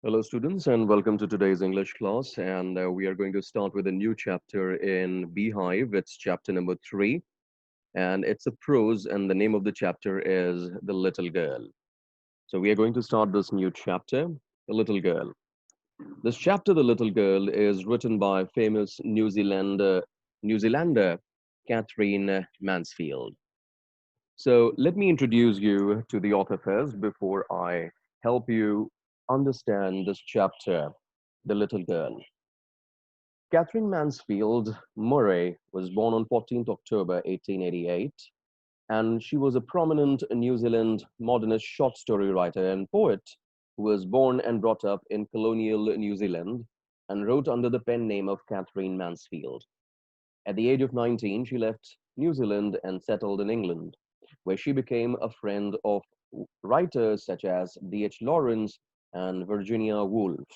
Hello, students, and welcome to today's English class. And we are going to start with a new chapter in Beehive. It's chapter number 3, and it's a prose, and the name of the chapter is The Little Girl. So we are going to start this new chapter, The Little Girl. This chapter, The Little Girl, is written by famous New Zealander Katherine Mansfield. So let me introduce you to the author first before I help you understand this chapter, The Little Girl. Katherine Mansfield Murray was born on 14th October 1888, and she was a prominent New Zealand modernist short story writer and poet who was born and brought up in colonial New Zealand and wrote under the pen name of Katherine Mansfield. At the age of 19, she left New Zealand and settled in England, where she became a friend of writers such as D.H. Lawrence and Virginia Woolf.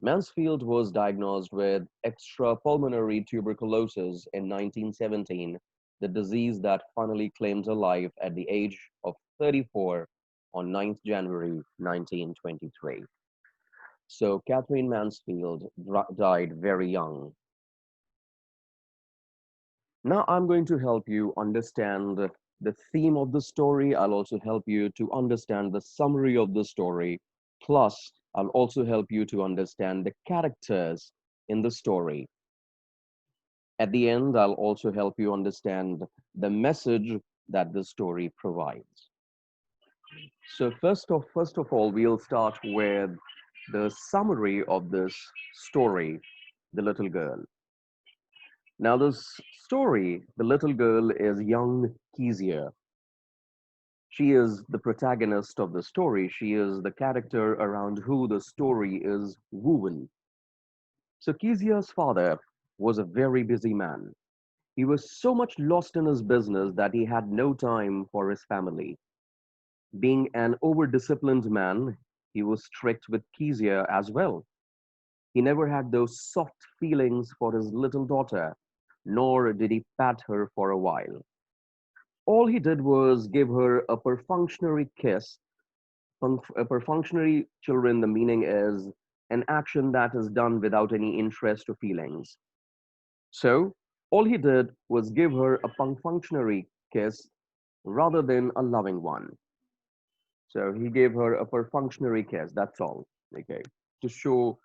Mansfield was diagnosed with extrapulmonary tuberculosis in 1917, the disease that finally claimed her life at the age of 34 on 9th January 1923. So Katherine Mansfield died very young. Now I'm going to help you understand the theme of the story. I'll also help you to understand the summary of the story. Plus, I'll also help you to understand the characters in the story. At the end, I'll also help you understand the message that the story provides. So first of all, we'll start with the summary of this story, The Little Girl. Now, this story, The Little Girl, is young Kezia. She is the protagonist of the story. She is the character around who the story is woven. So Kezia's father was a very busy man. He was so much lost in his business that he had no time for his family. Being an over-disciplined man, he was strict with Kezia as well. He never had those soft feelings for his little daughter, nor did he pat her for a while. All he did was give her a perfunctory kiss. A perfunctory, children, the meaning is an action that is done without any interest or feelings. So, all he did was give her a perfunctory kiss rather than a loving one. So, he gave her a perfunctory kiss, that's all, okay, to show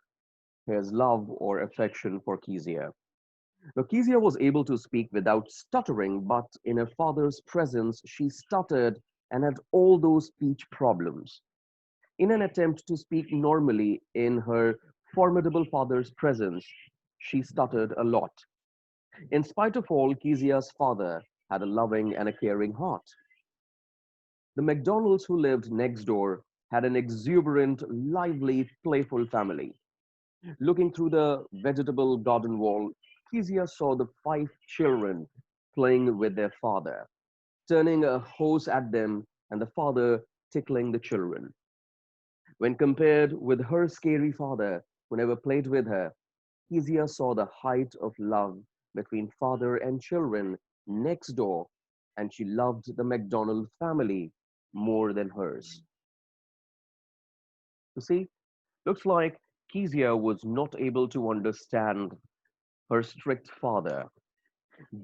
his love or affection for Kezia. Now, Kezia was able to speak without stuttering, but in her father's presence, she stuttered and had all those speech problems. In an attempt to speak normally in her formidable father's presence, she stuttered a lot. In spite of all, Kezia's father had a loving and a caring heart. The McDonalds who lived next door had an exuberant, lively, playful family. Looking through the vegetable garden wall, Kezia saw the 5 children playing with their father, turning a hose at them and the father tickling the children. When compared with her scary father, who never played with her, Kezia saw the height of love between father and children next door, and she loved the McDonald family more than hers. You see, looks like Kezia was not able to understand her strict father.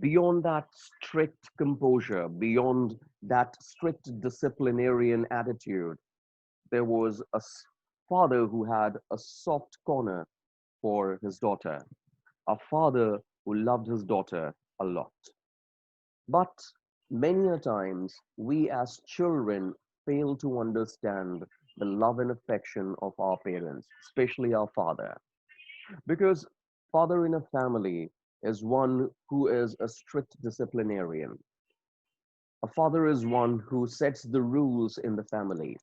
Beyond that strict composure, beyond that strict disciplinarian attitude, there was a father who had a soft corner for his daughter, a father who loved his daughter a lot. But many a times, we as children fail to understand the love and affection of our parents, especially our father. Because father in a family is one who is a strict disciplinarian. A father is one who sets the rules in the family,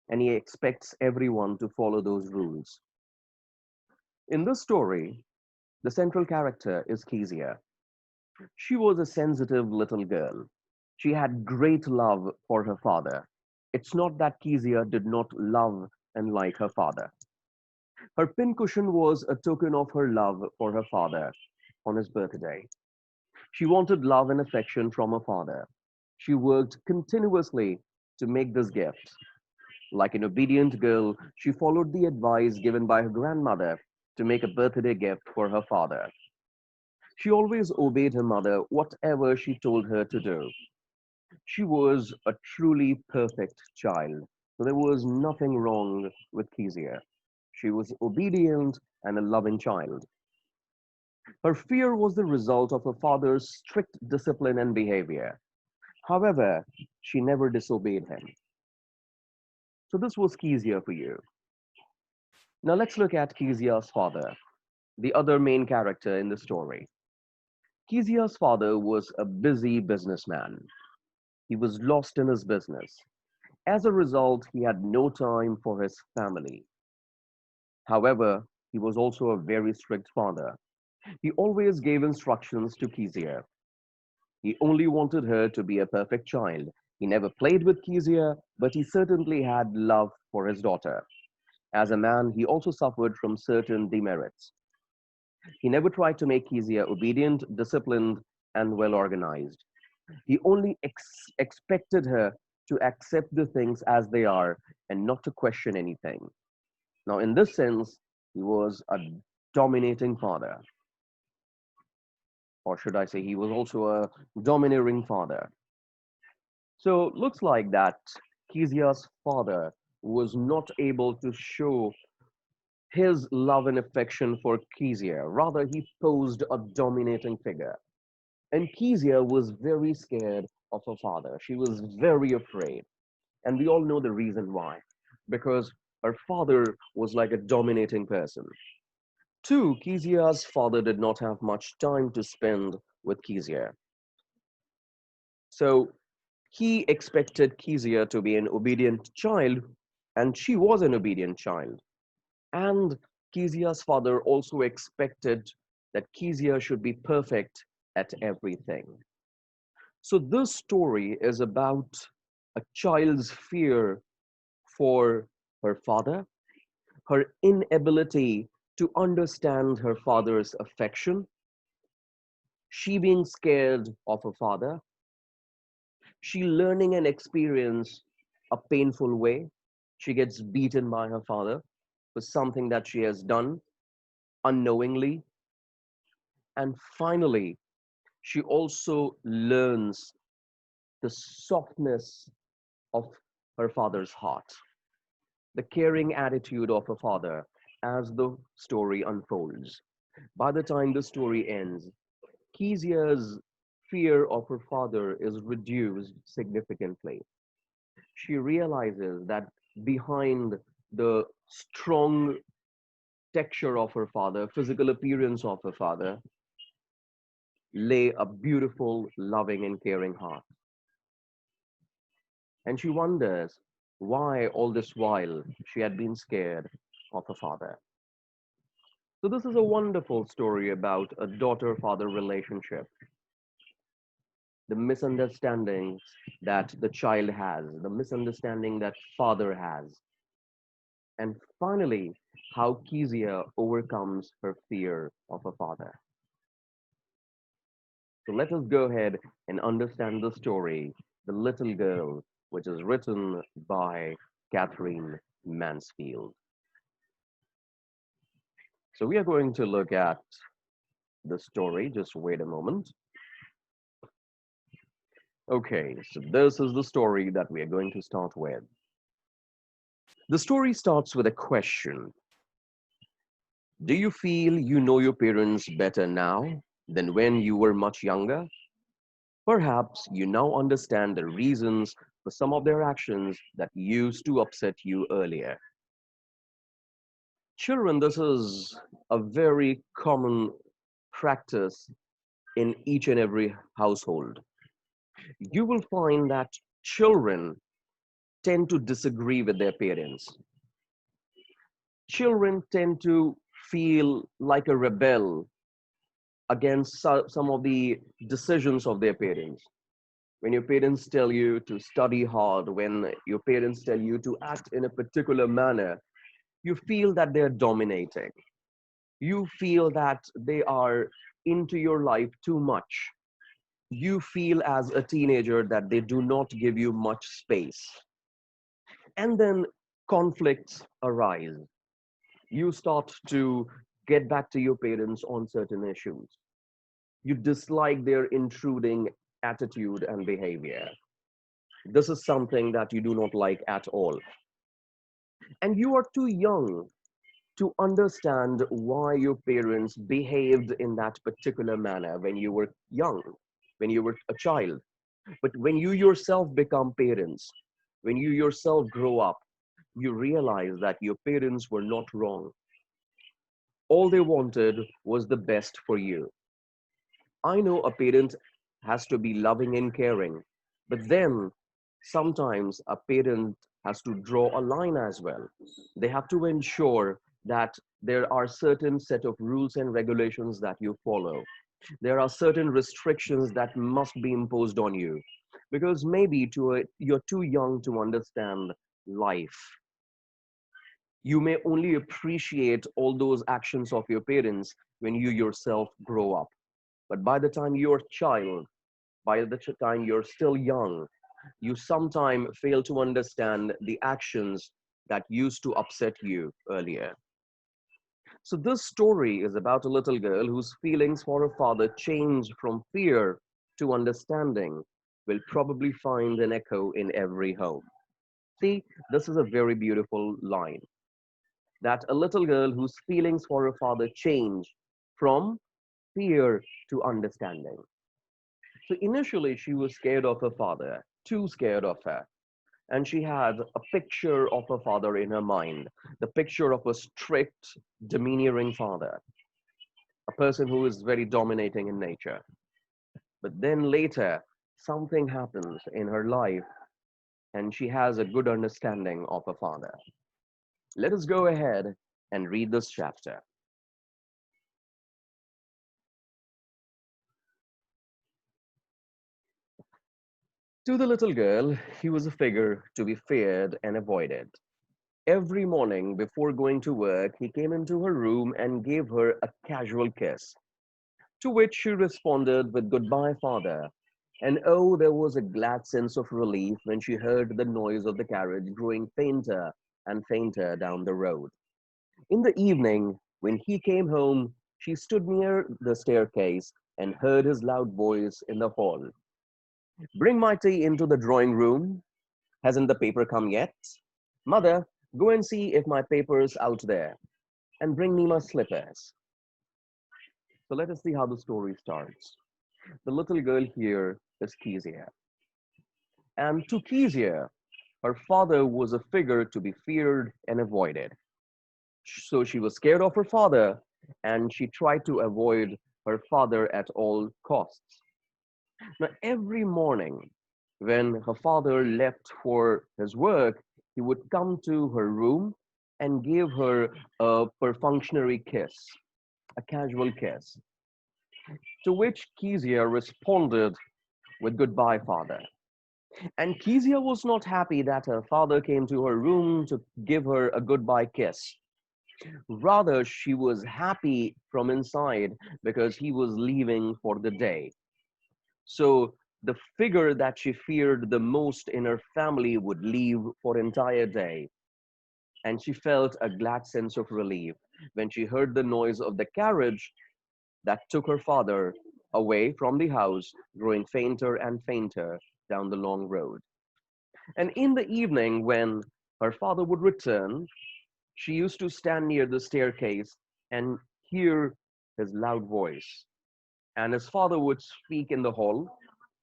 and he expects everyone to follow those rules. In this story, the central character is Kezia. She was a sensitive little girl. She had great love for her father. It's not that Kezia did not love and like her father. Her pincushion was a token of her love for her father on his birthday. She wanted love and affection from her father. She worked continuously to make this gift. Like an obedient girl, she followed the advice given by her grandmother to make a birthday gift for her father. She always obeyed her mother, whatever she told her to do. She was a truly perfect child. So there was nothing wrong with Kezia. She was obedient and a loving child. Her fear was the result of her father's strict discipline and behavior. However, she never disobeyed him. So this was Kezia for you. Now let's look at Kezia's father, the other main character in the story. Kezia's father was a busy businessman. He was lost in his business. As a result, he had no time for his family. However, he was also a very strict father. He always gave instructions to Kezia. He only wanted her to be a perfect child. He never played with Kezia, but he certainly had love for his daughter. As a man, he also suffered from certain demerits. He never tried to make Kezia obedient, disciplined, and well organized. He only expected her to accept the things as they are and not to question anything. Now, in this sense, he was a dominating father, or should I say, he was also a domineering father. So, looks like that Kezia's father was not able to show his love and affection for Kezia. Rather, he posed a dominating figure. And Kezia was very scared of her father. She was very afraid. And we all know the reason why. Because her father was like a dominating person. Two, Kezia's father did not have much time to spend with Kezia. So he expected Kezia to be an obedient child, and she was an obedient child. And Kezia's father also expected that Kezia should be perfect at everything. So this story is about a child's fear for her father, her inability to understand her father's affection, she being scared of her father, she learning an experience a painful way. She gets beaten by her father for something that she has done unknowingly. And finally, she also learns the softness of her father's heart, the caring attitude of her father as the story unfolds. By the time the story ends, Kezia's fear of her father is reduced significantly. She realizes that behind the strong texture of her father, physical appearance of her father, lay a beautiful, loving, and caring heart. And she wonders why all this while she had been scared of her father. So, this is a wonderful story about a daughter father relationship, the misunderstandings that the child has, the misunderstanding that father has, and finally, how Kezia overcomes her fear of her father. So, let us go ahead and understand the story, The Little Girl, which is written by Katherine Mansfield. So, we are going to look at the story. Just wait a moment. Okay, so this is the story that we are going to start with. The story starts with a question. Do you feel you know your parents better now than when you were much younger? Perhaps you now understand the reasons for some of their actions that used to upset you earlier. Children, this is a very common practice in each and every household. You will find that children tend to disagree with their parents. Children tend to feel like a rebel against some of the decisions of their parents. When your parents tell you to study hard, when your parents tell you to act in a particular manner, you feel that they're dominating. You feel that they are into your life too much. You feel as a teenager that they do not give you much space. And then Conflicts arise. You start to get back to your parents on certain issues. You dislike their intruding attitude and behavior. This is something that you do not like at all. And you are too young to understand why your parents behaved in that particular manner when you were young, when you were a child. But when you yourself become parents, when you yourself grow up, you realize that your parents were not wrong. All they wanted was the best for you. I know a parent has to be loving and caring, but then sometimes a parent has to draw a line as well. They have to ensure that there are certain set of rules and regulations that you follow. There are certain restrictions that must be imposed on you because maybe you're too young to understand life. You may only appreciate all those actions of your parents when you yourself grow up. But by the time you're a child, by the time you're still young, you sometimes fail to understand the actions that used to upset you earlier. So, this story is about a little girl whose feelings for her father change from fear to understanding, will probably find an echo in every home. See, this is a very beautiful line that a little girl whose feelings for her father change from fear to understanding. So initially, she was scared of her father, too scared of her. And she had a picture of her father in her mind, the picture of a strict, demeaning father, a person who is very dominating in nature. But then later, something happens in her life, and she has a good understanding of her father. Let us go ahead and read this chapter. To the little girl, he was a figure to be feared and avoided. Every morning before going to work, he came into her room and gave her a casual kiss, to which she responded with "Goodbye, father." And oh, there was a glad sense of relief when she heard the noise of the carriage growing fainter and fainter down the road. In the evening, when he came home, she stood near the staircase and heard his loud voice in the hall. "Bring my tea into the drawing room. Hasn't the paper come yet? Mother, go and see if my paper's out there, and bring me my slippers." So let us see how the story starts. The little girl here is Kezia. And to Kezia, her father was a figure to be feared and avoided. So she was scared of her father, and she tried to avoid her father at all costs. Now, every morning when her father left for his work, he would come to her room and give her a perfunctory kiss, a casual kiss, to which Kezia responded with "Goodbye, father." And Kezia was not happy that her father came to her room to give her a goodbye kiss. Rather, she was happy from inside because he was leaving for the day. So the figure that she feared the most in her family would leave for entire day. And she felt a glad sense of relief when she heard the noise of the carriage that took her father away from the house, growing fainter and fainter down the long road. And in the evening, when her father would return, she used to stand near the staircase and hear his loud voice. And his father would speak in the hall.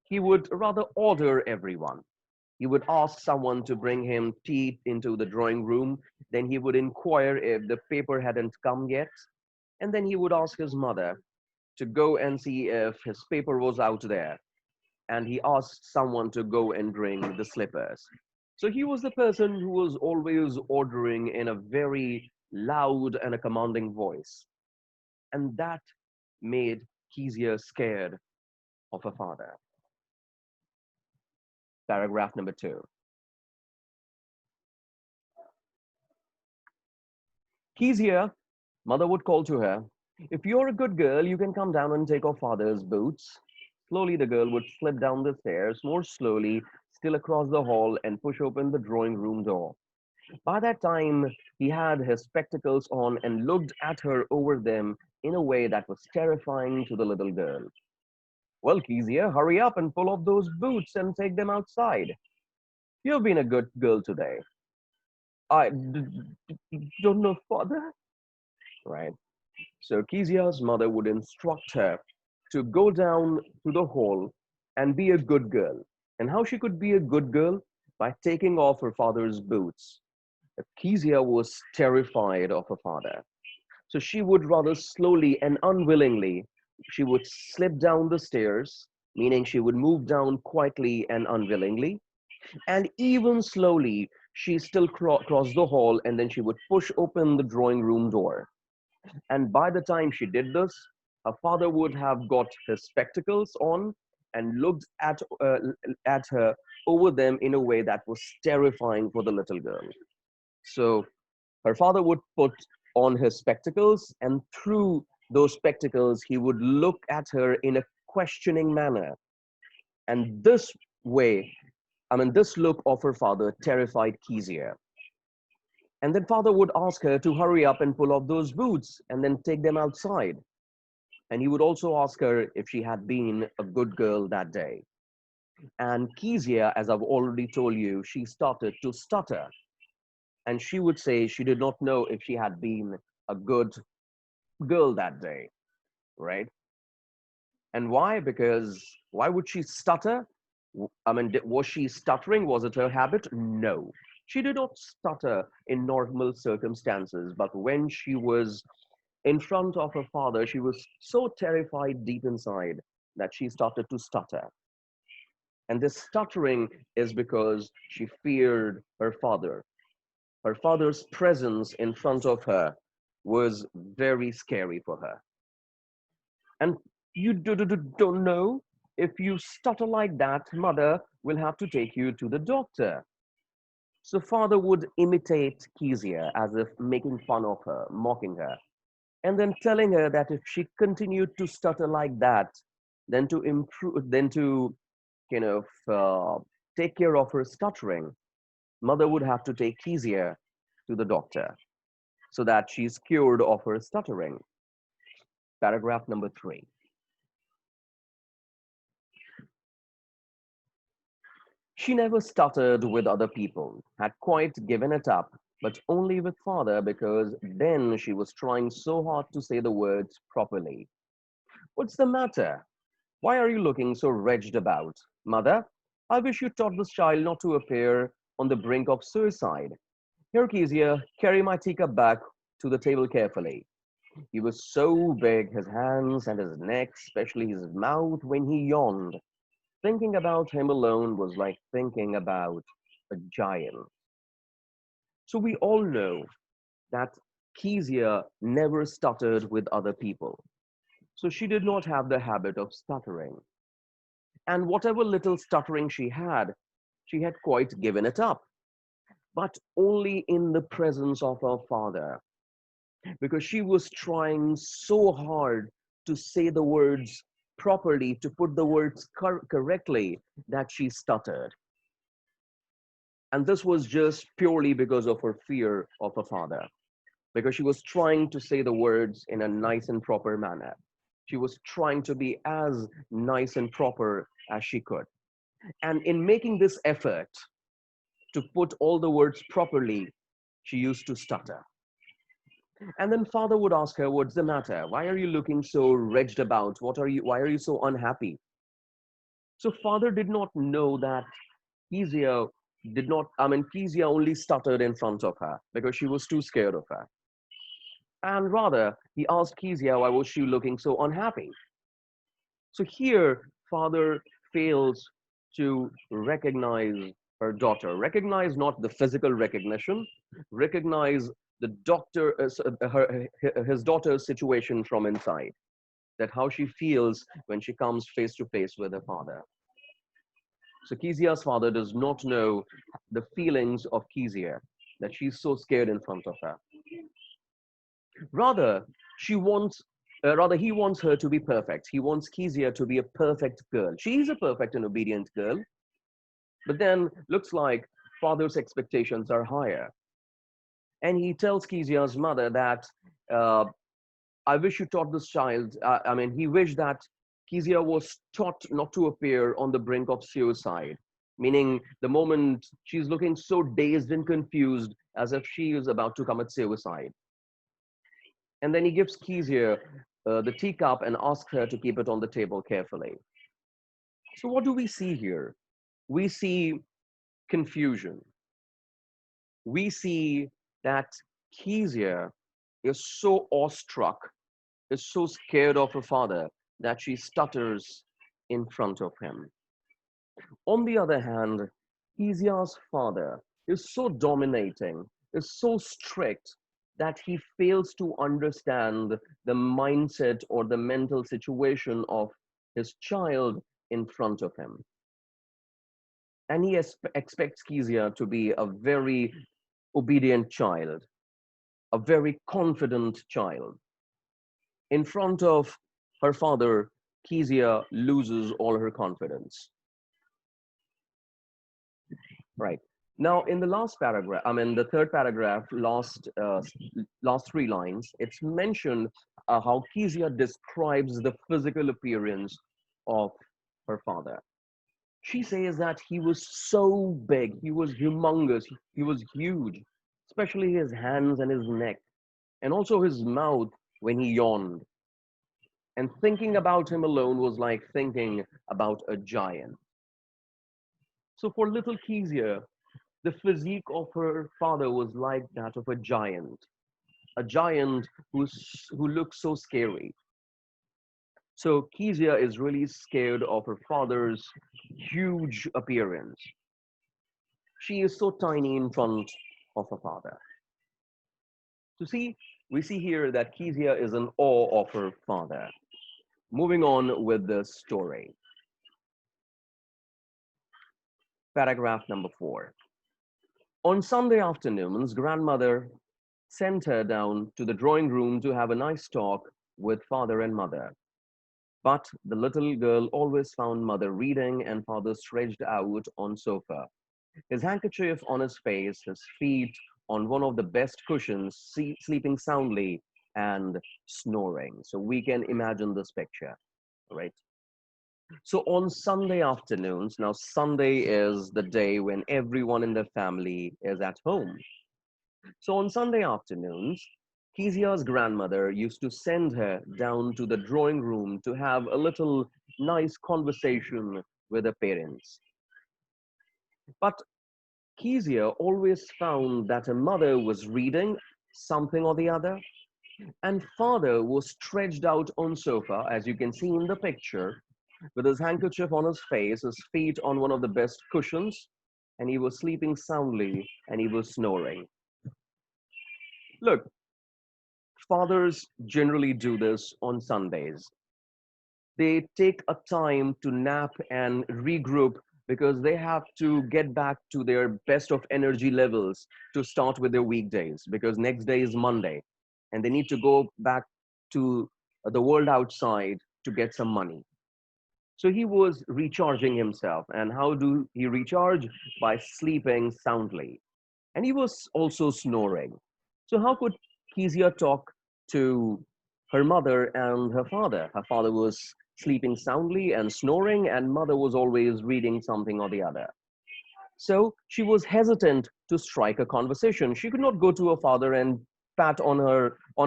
He would rather order everyone. He would ask someone to bring him tea into the drawing room. Then he would inquire if the paper hadn't come yet. And then he would ask his mother to go and see if his paper was out there. And he asked someone to go and bring the slippers. So he was the person who was always ordering in a very loud and a commanding voice. And that made Kezia scared of her father. Paragraph number 2. Kezia, mother would call to her, "If you're a good girl, you can come down and take off father's boots." Slowly, the girl would slip down the stairs, more slowly, still across the hall, and push open the drawing room door. By that time, he had his spectacles on and looked at her over them in a way that was terrifying to the little girl. Well, Kezia, hurry up and pull off those boots and take them outside. You've been a good girl today. Don't know, father. Right. So Kezia's mother would instruct her to go down to the hall and be a good girl. And how she could be a good girl? By taking off her father's boots. Kezia was terrified of her father. So she would rather slowly and unwillingly, she would slip down the stairs, meaning she would move down quietly and unwillingly. And even slowly, she still crossed the hall and then she would push open the drawing room door. And by the time she did this, her father would have got his spectacles on and looked at her over them in a way that was terrifying for the little girl. So her father would put on his spectacles, and through those spectacles, he would look at her in a questioning manner. And this way, this look of her father terrified Kezia. And then father would ask her to hurry up and pull off those boots and then take them outside. And he would also ask her if she had been a good girl that day. And Kezia, as I've already told you, she started to stutter. And she would say she did not know if she had been a good girl that day, right? And why? Because why would she stutter? Was she stuttering? Was it her habit? No. She did not stutter in normal circumstances, but when she was in front of her father, she was so terrified deep inside that she started to stutter. And this stuttering is because she feared her father. Her father's presence in front of her was very scary for her. And you don't know, if you stutter like that, mother will have to take you to the doctor. So father would imitate Kezia as if making fun of her, mocking her, and then telling her that if she continued to stutter like that, then to improve, then to kind of take care of her stuttering, mother would have to take Kezia to the doctor so that she's cured of her stuttering. Paragraph number 3. She never stuttered with other people, had quite given it up, but only with father because then she was trying so hard to say the words properly. What's the matter? Why are you looking so wretched about? Mother, I wish you taught this child not to appear on the brink of suicide. Here, Kezia, carry my teacup back to the table carefully. He was so big, his hands and his neck, especially his mouth when he yawned. Thinking about him alone was like thinking about a giant. So we all know that Kezia never stuttered with other people. So she did not have the habit of stuttering. And whatever little stuttering she had quite given it up, but only in the presence of her father, because she was trying so hard to say the words properly, to put the words correctly, that she stuttered. And this was just purely because of her fear of her father, because she was trying to say the words in a nice and proper manner. She was trying to be as nice and proper as she could. And in making this effort to put all the words properly, she used to stutter. And then father would ask her, what's the matter? Why are you looking so wretched about? Why are you so unhappy? So father did not know that Kezia Kezia only stuttered in front of her because she was too scared of her. And rather, he asked Kezia, why was she looking so unhappy? So here, father fails to recognize her daughter, recognize not the physical recognition, recognize the his daughter's situation from inside, that how she feels when she comes face to face with her father. So Kezia's father does not know the feelings of Kezia, that she's so scared in front of her. Rather, she wants, rather he wants her to be perfect. He wants Kezia to be a perfect girl. She's a perfect and obedient girl, but then looks like father's expectations are higher. And he tells Kezia's mother that, uh, I wish you taught this child. I mean, he wished that Kezia was taught not to appear on the brink of suicide, meaning the moment she's looking so dazed and confused as if she is about to commit suicide. And then he gives Kezia the teacup and asks her to keep it on the table carefully. So, what do we see here? We see confusion. We see that Kezia is so awestruck, is so scared of her father that she stutters in front of him. On the other hand, Kezia's father is so dominating, is so strict that he fails to understand the mindset or the mental situation of his child in front of him. And he expects Kezia to be a very obedient child, a very confident child. In front of her father, Kezia loses all her confidence. Right. Now, in the last paragraph, I mean, the third paragraph, last three lines, it's mentioned how Kezia describes the physical appearance of her father. She says that he was so big, he was humongous, he was huge, especially his hands and his neck, and also his mouth when he yawned. And thinking about him alone was like thinking about a giant. So for little Kezia, the physique of her father was like that of a giant who looks so scary. So Kezia is really scared of her father's huge appearance. She is so tiny in front of her father. So see, we see here that Kezia is in awe of her father. Moving on with the story. Paragraph number 4. On Sunday afternoons, grandmother sent her down to the drawing room to have a nice talk with father and mother. But the little girl always found mother reading and father stretched out on sofa, his handkerchief on his face, his feet on one of the best cushions, sleeping soundly and snoring. So we can imagine this picture, right? So on Sunday afternoons, now Sunday is the day when everyone in the family is at home. So on Sunday afternoons, Kezia's grandmother used to send her down to the drawing room to have a little nice conversation with her parents. But Kezia always found that her mother was reading something or the other, and father was stretched out on sofa, as you can see in the picture, with his handkerchief on his face, his feet on one of the best cushions, and he was sleeping soundly and he was snoring. Look, fathers generally do this on Sundays. They take a time to nap and regroup because they have to get back to their best of energy levels to start with their weekdays because next day is Monday and they need to go back to the world outside to get some money. So he was recharging himself. And how do he recharge? By sleeping soundly. And he was also snoring. So how could Kezia talk to her mother and her father? Her father was sleeping soundly and snoring, and mother was always reading something or the other. So she was hesitant to strike a conversation. She could not go to her father and pat on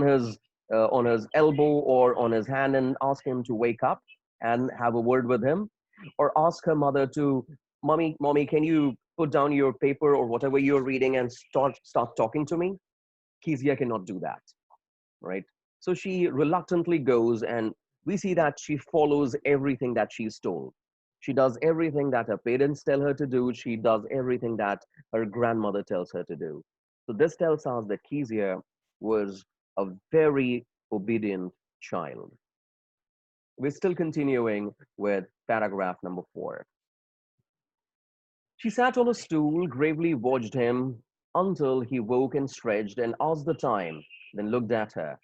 his elbow or on his hand and ask him to wake up and have a word with him, or ask her mother to, mommy, can you put down your paper or whatever you're reading and start talking to me? Kezia cannot do that, right? So she reluctantly goes, and we see that she follows everything that she's told. She does everything that her parents tell her to do. She does everything that her grandmother tells her to do. So this tells us that Kezia was a very obedient child. We're still continuing with paragraph number 4. She sat on a stool, gravely watched him until he woke and stretched and asked the time, then looked at her.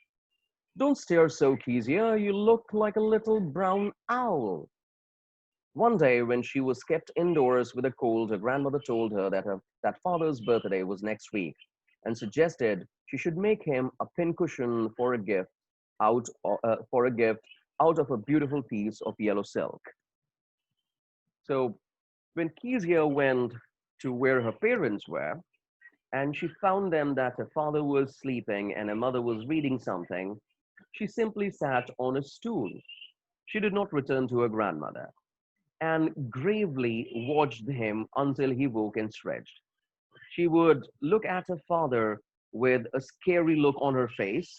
Don't stare so, Kezia. You look like a little brown owl. One day, when she was kept indoors with a cold, her grandmother told her that that father's birthday was next week. and suggested she should make him a pincushion for a gift out of a beautiful piece of yellow silk. So when Kezia went to where her parents were, and she found them that her father was sleeping and her mother was reading something, she simply sat on a stool. She did not return to her grandmother and gravely watched him until he woke and stretched. She would look at her father with a scary look on her face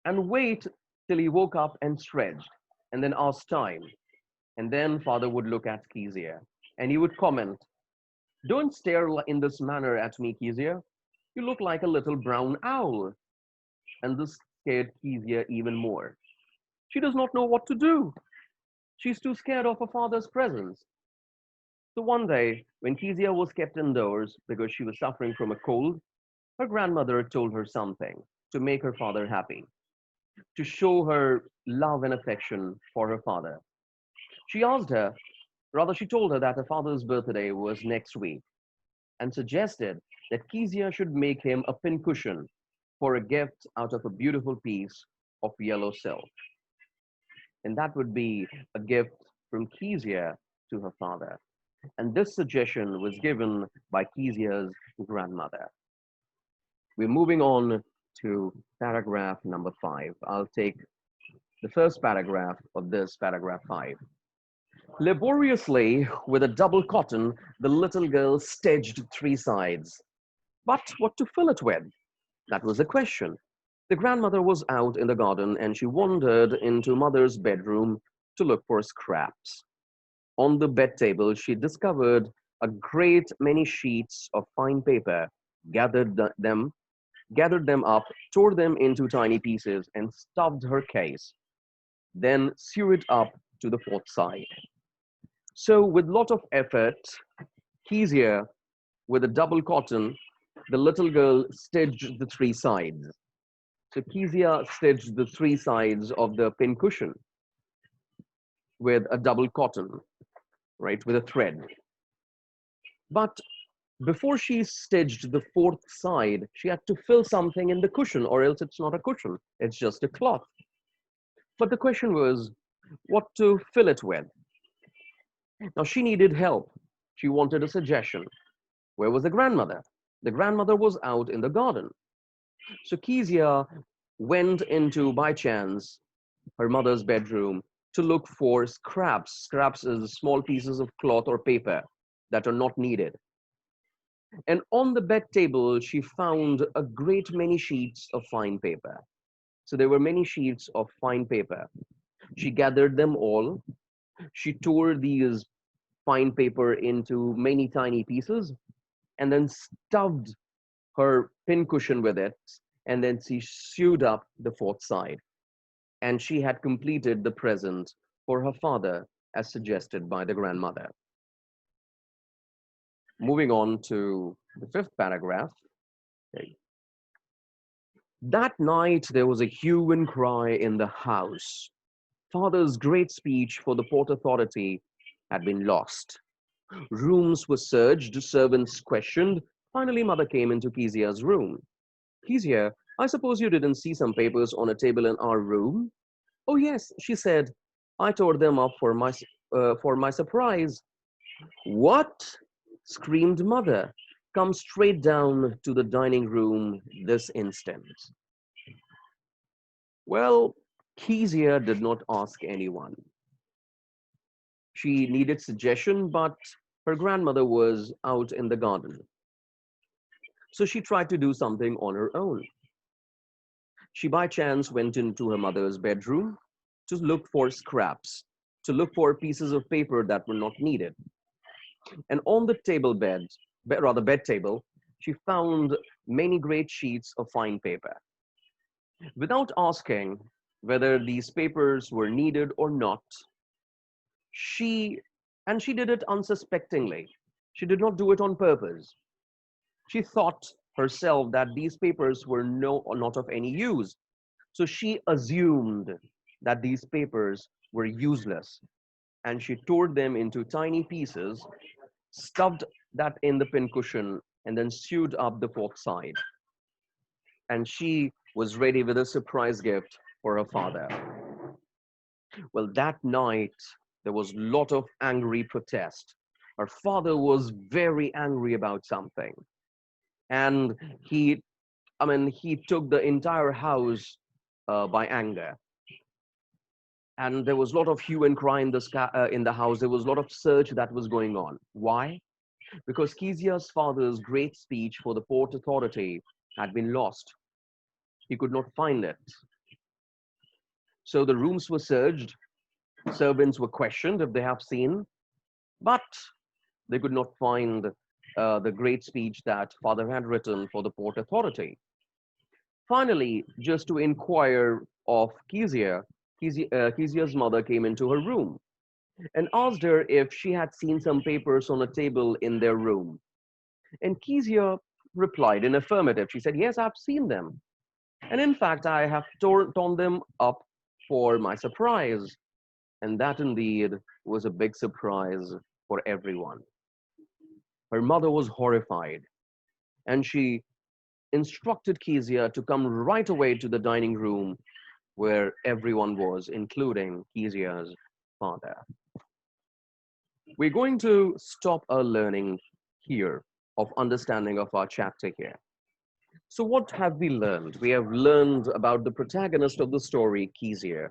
and wait till he woke up and stretched and then ask time. And then father would look at Kezia and he would comment, "Don't stare in this manner at me, Kezia. You look like a little brown owl." And this scared Kezia even more. She does not know what to do. She's too scared of her father's presence. So one day, when Kezia was kept indoors because she was suffering from a cold, her grandmother told her something to make her father happy, to show her love and affection for her father. She asked her, rather, she told her that her father's birthday was next week and suggested that Kezia should make him a pincushion for a gift out of a beautiful piece of yellow silk. And that would be a gift from Kezia to her father. And this suggestion was given by Kezia's grandmother. We're moving on to paragraph number 5. I'll take the first paragraph of this paragraph 5. Laboriously, with a double cotton, the little girl stitched 3 sides. But what to fill it with? That was the question. The grandmother was out in the garden and she wandered into mother's bedroom to look for scraps. On the bed table, she discovered a great many sheets of fine paper, gathered them up, tore them into tiny pieces, and stuffed her case, then sewed it up to the 4th side. So, with lot of effort, Kezia, with a double cotton, the little girl stitched the 3 sides. So Kezia stitched the 3 sides of the pincushion with a double cotton, right, with a thread. But before she stitched the 4th side, she had to fill something in the cushion, or else it's not a cushion, it's just a cloth. But the question was, what to fill it with? Now she needed help. She wanted a suggestion. Where was the grandmother? The grandmother was out in the garden. So Kezia went into, by chance, her mother's bedroom to look for scraps. Scraps is small pieces of cloth or paper that are not needed. And on the bed table, she found a great many sheets of fine paper. So there were many sheets of fine paper. She gathered them all. She tore these fine paper into many tiny pieces and then stuffed her pincushion with it. And then she sewed up the 4th side. And she had completed the present for her father as suggested by the grandmother. Moving on to the 5th paragraph. Okay. That night there was a hue and cry in the house. Father's great speech for the Port Authority had been lost. Rooms were searched, servants questioned. Finally, mother came into Kezia's room. Kezia, I suppose you didn't see some papers on a table in our room? Oh yes, she said. I tore them up for my surprise. What? Screamed mother. Come straight down to the dining room this instant. Well, Kezia did not ask anyone. She needed suggestion, but her grandmother was out in the garden. So she tried to do something on her own. She by chance went into her mother's bedroom to look for scraps, to look for pieces of paper that were not needed. And on the bed table, she found many great sheets of fine paper. Without asking whether these papers were needed or not, she she did it unsuspectingly. She did not do it on purpose. She thought herself that these papers were not of any use. So she assumed that these papers were useless and she tore them into tiny pieces, stuffed that in the pincushion, and then sewed up the fourth side. And she was ready with a surprise gift for her father. Well, that night, there was a lot of angry protest. Her father was very angry about something. And he took the entire house by anger. And there was a lot of hue and cry in in the house. There was a lot of search that was going on. Why? Because Kezia's father's great speech for the Port Authority had been lost. He could not find it. So the rooms were searched. Servants were questioned if they have seen, but they could not find the great speech that father had written for the Port Authority. Finally, just to inquire of Kezia's mother came into her room and asked her if she had seen some papers on a table in their room. And Kezia replied in affirmative. She said, "Yes, I've seen them. And in fact, I have torn them up for my surprise." And that indeed was a big surprise for everyone. Her mother was horrified, and she instructed Kezia to come right away to the dining room where everyone was, including Kezia's father. We're going to stop our learning here of understanding of our chapter here. So what have we learned? We have learned about the protagonist of the story, Kezia.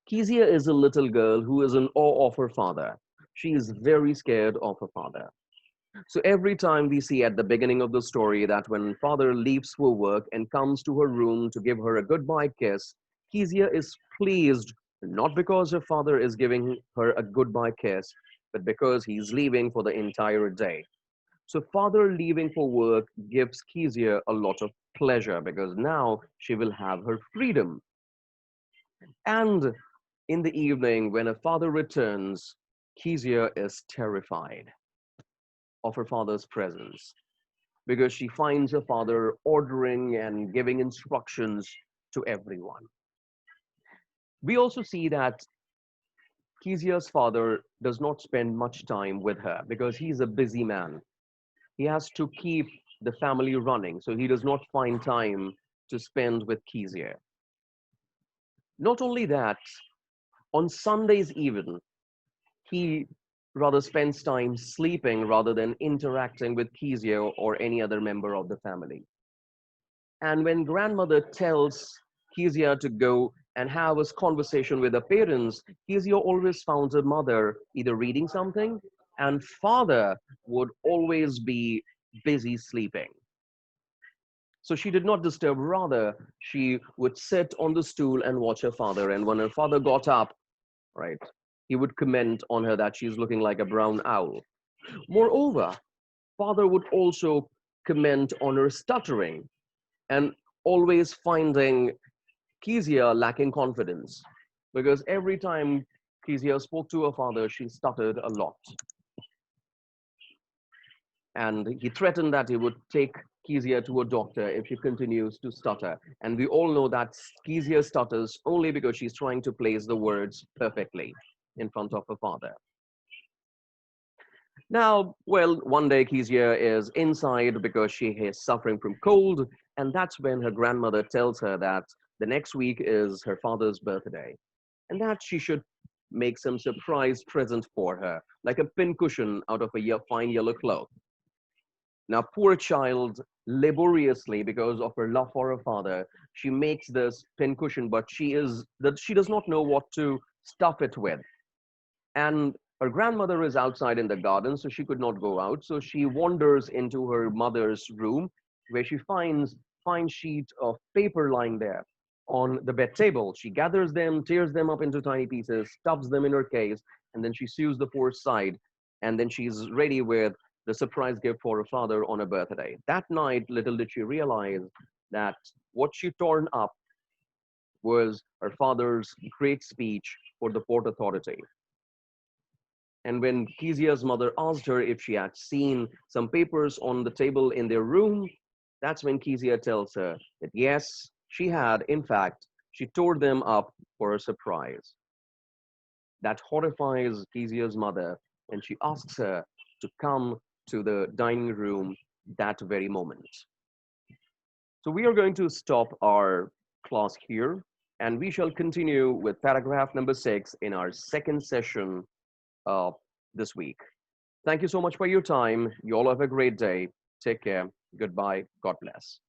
Kezia is a little girl who is in awe of her father. She is very scared of her father. So every time we see at the beginning of the story that when father leaves for work and comes to her room to give her a goodbye kiss, Kezia is pleased not because her father is giving her a goodbye kiss, but because he's leaving for the entire day. So father leaving for work gives Kezia a lot of pleasure because now she will have her freedom. And in the evening, when her father returns, Kezia is terrified of her father's presence because she finds her father ordering and giving instructions to everyone. We also see that Kezia's father does not spend much time with her because he's a busy man. He has to keep the family running, so he does not find time to spend with Kezia. Not only that, on Sundays even, he rather spends time sleeping rather than interacting with Kezia or any other member of the family. And when grandmother tells Kezia to go and have a conversation with her parents, Kezia always found her mother either reading something, and father would always be busy sleeping. So she did not disturb, rather, she would sit on the stool and watch her father. And when her father got up, right, he would comment on her that she's looking like a brown owl. Moreover, father would also comment on her stuttering and always finding Kezia lacking confidence because every time Kezia spoke to her father, she stuttered a lot. And he threatened that he would take Kezia to a doctor if she continues to stutter. And we all know that Kezia stutters only because she's trying to place the words perfectly in front of her father. Now, well, one day Kezia is inside because she is suffering from cold, and that's when her grandmother tells her that the next week is her father's birthday, and that she should make some surprise present for her, like a pincushion out of a fine yellow cloth. Now, poor child, laboriously, because of her love for her father, she makes this pincushion, but she does not know what to stuff it with. And her grandmother is outside in the garden, so she could not go out. So she wanders into her mother's room, where she finds fine sheet of paper lying there on the bed table. She gathers them, tears them up into tiny pieces, stuffs them in her case, and then she sews the fourth side. And then she's ready with the surprise gift for her father on her birthday. That night, little did she realize that what she torn up was her father's great speech for the Port Authority. And when Kezia's mother asked her if she had seen some papers on the table in their room, that's when Kezia tells her that yes, she had. In fact, she tore them up for a surprise. That horrifies Kezia's mother, and she asks her to come to the dining room that very moment. So we are going to stop our class here, and we shall continue with paragraph number 6 in our second session uh, this week. Thank you so much for your time. You all have a great day. Take care. Goodbye. God bless.